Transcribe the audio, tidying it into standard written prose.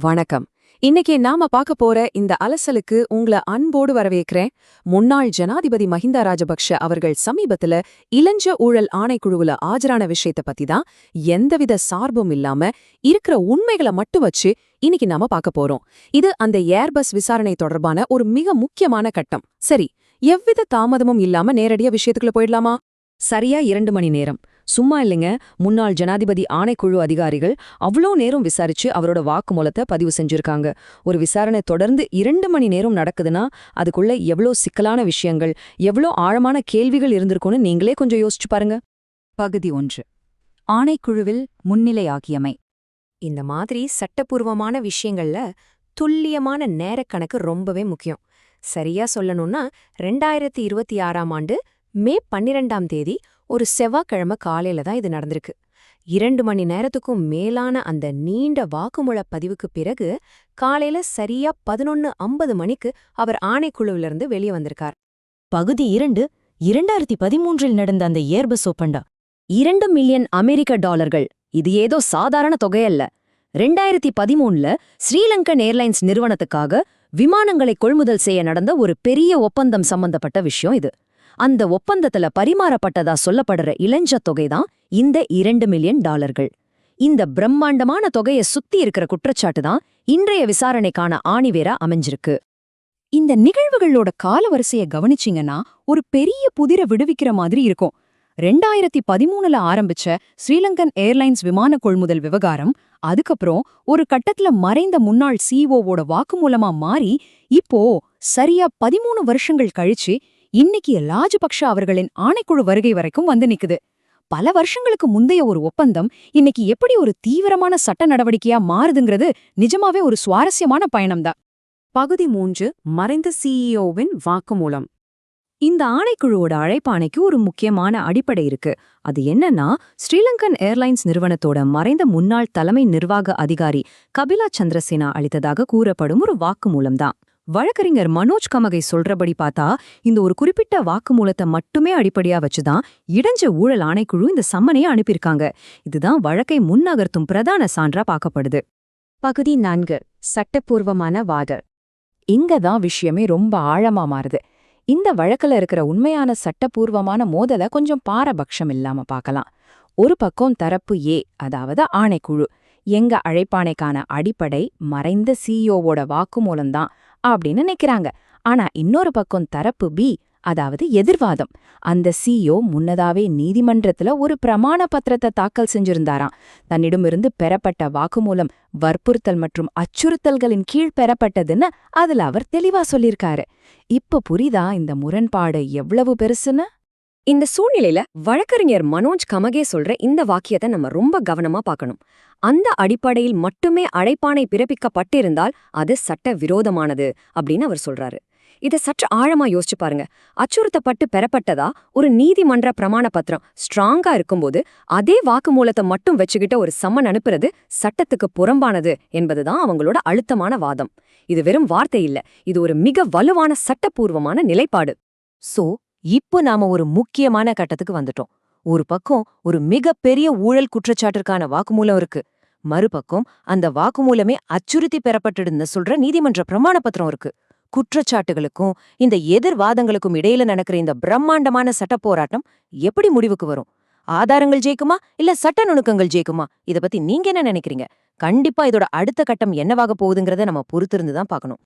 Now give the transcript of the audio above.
வணக்கம். இன்னைக்கு நாம பார்க்க போற இந்த அலசலுக்கு உங்களை அன்போடு வரவேற்கிறேன். முன்னாள் ஜனாதிபதி மஹிந்த ராஜபக்ஷ அவர்கள் சமீபத்துல இளஞ்ச ஊழல் ஆணைக்குழுவுல ஆஜரான விஷயத்தை பத்தி தான் எந்தவித சார்பும் இல்லாம இருக்கிற உண்மைகளை மட்டும் வச்சு இன்னைக்கு நாம பார்க்க போறோம். இது அந்த ஏர்பஸ் விசாரணை தொடர்பான ஒரு மிக முக்கியமான கட்டம். சரி, எவ்வித தாமதமும் இல்லாம நேரடியா விஷயத்துக்குள்ள போயிடலாமா? சரியா 2 மணி நேரம். சும்மா இல்லைங்க. முன்னாள் ஜனாதிபதி ஆணைக்குழு அதிகாரிகள் அவ்வளோ நேரம் விசாரிச்சு அவரோட வாக்குமூலத்தை பதிவு செஞ்சிருக்காங்க. ஒரு விசாரணை தொடர்ந்து 2 மணி நேரம் நடக்குதுன்னா அதுக்குள்ள எவ்வளோ சிக்கலான விஷயங்கள், எவ்வளோ ஆழமான கேள்விகள் இருந்திருக்கும்னு நீங்களே கொஞ்சம் யோசிச்சு பாருங்க. பகுதி 1. ஆணைக்குழுவில் முன்னிலையாகியமை. இந்த மாதிரி சட்டப்பூர்வமான விஷயங்கள்ல துல்லியமான நேரக்கணக்கு ரொம்பவே முக்கியம். சரியா சொல்லணும்னா 2026ஆம் ஆண்டு மே 12ஆம் தேதி ஒரு செவ்வாய்க்கிழமை காலையில தான் இது நடந்திருக்கு. 2 மணி நேரத்துக்கும் மேலான அந்த நீண்ட வாக்குமூல பதிவுக்கு பிறகு காலையில சரியா 11:50 மணிக்கு அவர் ஆணைக்குழுவிலிருந்து வெளியே வந்திருக்கார். பகுதி 2. 2013இல் நடந்த அந்த ஏர்பஸ் ஒப்பந்தம். 2 மில்லியன் அமெரிக்க டாலர்கள். இது ஏதோ சாதாரண தொகையல்ல. 2013ல ஸ்ரீலங்கன் ஏர்லைன்ஸ் நிறுவனத்துக்காக விமானங்களை கொள்முதல் செய்ய நடந்த ஒரு பெரிய ஒப்பந்தம் சம்பந்தப்பட்ட விஷயம் இது. அந்த ஒப்பந்தத்துல பரிமாறப்பட்டதா சொல்லப்படுற இளஞ்ச தொகைதான் இந்த 2 மில்லியன் டாலர்கள். இந்த பிரம்மாண்டமான தொகையை சுத்தி இருக்கிற குற்றச்சாட்டு தான் இன்றைய விசாரணைக்கான ஆணிவேரா அமைஞ்சிருக்கு. இந்த நிகழ்வுகளோட காலவரிசைய கவனிச்சிங்கன்னா ஒரு பெரிய புதிரை விடுவிக்கிற மாதிரி இருக்கும். 2013ல ஆரம்பிச்ச ஸ்ரீலங்கன் ஏர்லைன்ஸ் விமான கொள்முதல் விவகாரம், அதுக்கப்புறம் ஒரு கட்டத்துல மறைந்த முன்னாள் சிஇஓவோட வாக்குமூலமா மாறி இப்போ சரியா 13 வருஷங்கள் கழிச்சு இன்னைக்கு ராஜபக்ஷ அவர்களின் ஆணைக்குழு வருகை வரைக்கும் வந்து நிக்குது. பல வருஷங்களுக்கு முந்தைய ஒரு ஒப்பந்தம் இன்னைக்கு எப்படி ஒரு தீவிரமான சட்ட நடவடிக்கையா மாறுதுங்கிறது நிஜமாவே ஒரு சுவாரஸ்யமான பயணம்தான். பகுதி 3. மறைந்த சிஇஓவின் வாக்குமூலம். இந்த ஆணைக்குழுவோட அழைப்பாணைக்கு ஒரு முக்கியமான அடிப்படை இருக்கு. அது என்னன்னா, ஸ்ரீலங்கன் ஏர்லைன்ஸ் நிறுவனத்தோட மறைந்த முன்னாள் தலைமை நிர்வாக அதிகாரி கபிலா சந்திரசேனா அளித்ததாக கூறப்படும் ஒரு வாக்குமூலம்தான். வழக்கறிஞர் மனோஜ் கமகை சொல்றபடி பார்த்தா இந்த ஒரு குறிப்பிட்ட வாக்குமூலத்தை மட்டுமே அடிப்படையா வச்சுதான் இடைஞ்ச ஊழல் ஆணைக்குழு இந்த சம்மனையை அனுப்பியிருக்காங்க. இதுதான் வழக்கை முன்னகர்த்தும் பிரதான சான்றா பார்க்கப்படுது. பகுதி 4. சட்டப்பூர்வமான வாதம். இங்கதான் விஷயமே ரொம்ப ஆழமா மாறுது. இந்த வழக்குல இருக்கிற உண்மையான சட்டப்பூர்வமான மோதலை கொஞ்சம் பாரபட்சம் இல்லாம பார்க்கலாம். ஒரு பக்கம் தரப்பு ஏ, அதாவது ஆணைக்குழு, எங்க அழைப்பாணைக்கான அடிப்படை மறைந்த சிஇஓவோட வாக்குமூலம்தான் அப்படின்னு நினைக்கிறாங்க. ஆனா இன்னொரு பக்கம் தரப்பு பி, அதாவது எதிர்வாதம். அந்த சிஇஓ முன்னதாவே நீதிமன்றத்துல ஒரு பிரமாண பத்திரத்தை தாக்கல் செஞ்சிருந்தாராம். தன்னிடமிருந்து பெறப்பட்ட வாக்குமூலம் வற்புறுத்தல் மற்றும் அச்சுறுத்தல்களின் கீழ் பெறப்பட்டதுன்னு அதுல அவர் தெளிவா சொல்லியிருக்காரு. இப்ப புரிதா இந்த முரண்பாடு எவ்வளவு பெருசுன்னு? இந்த சூழ்நிலையில வழக்கறிஞர் மனோஜ் கமகே சொல்ற இந்த வாக்கியத்தை நம்ம ரொம்ப கவனமா பார்க்கணும். அந்த அடிப்படையில் மட்டுமே அழைப்பாணை பிறப்பிக்கப்பட்டிருந்தால் அது சட்ட விரோதமானது அப்படின்னு அவர் சொல்றாரு. இதை சற்று ஆழமா யோசிச்சு பாருங்க. அச்சுறுத்தப்பட்டு பெறப்பட்டதா ஒரு நீதிமன்ற பிரமாண பத்திரம் ஸ்ட்ராங்கா இருக்கும்போது அதே வாக்குமூலத்தை மட்டும் வச்சுக்கிட்ட ஒரு சம்மன் அனுப்புறது சட்டத்துக்கு புறம்பானது என்பதுதான் அவங்களோட அழுத்தமான வாதம். இது வெறும் வார்த்தை இல்ல, இது ஒரு மிக வலுவான சட்டப்பூர்வமான நிலைப்பாடு. சோ இப்போ நாம ஒரு முக்கியமான கட்டத்துக்கு வந்துட்டோம். ஒரு பக்கம் ஒரு மிகப்பெரிய ஊழல் குற்றச்சாட்டிற்கான வாக்குமூலம் இருக்கு. மறுபக்கம் அந்த வாக்குமூலமே அச்சுறுத்தி பெறப்பட்டிருந்த சொல்ற நீதிமன்ற பிரமாண பத்திரம் இருக்கு. குற்றச்சாட்டுகளுக்கும் இந்த எதிர்வாதங்களுக்கும் இடையில நடக்கிற இந்த பிரம்மாண்டமான சட்ட போராட்டம் எப்படி முடிவுக்கு வரும்? ஆதாரங்கள் ஜெயிக்குமா இல்ல சட்ட நுணுக்கங்கள் ஜெயிக்குமா? இத பத்தி நீங்க என்ன நினைக்கிறீங்க? கண்டிப்பா இதோட அடுத்த கட்டம் என்னவாக போகுதுங்கிறத நம்ம பொறுத்திருந்து தான் பார்க்கணும்.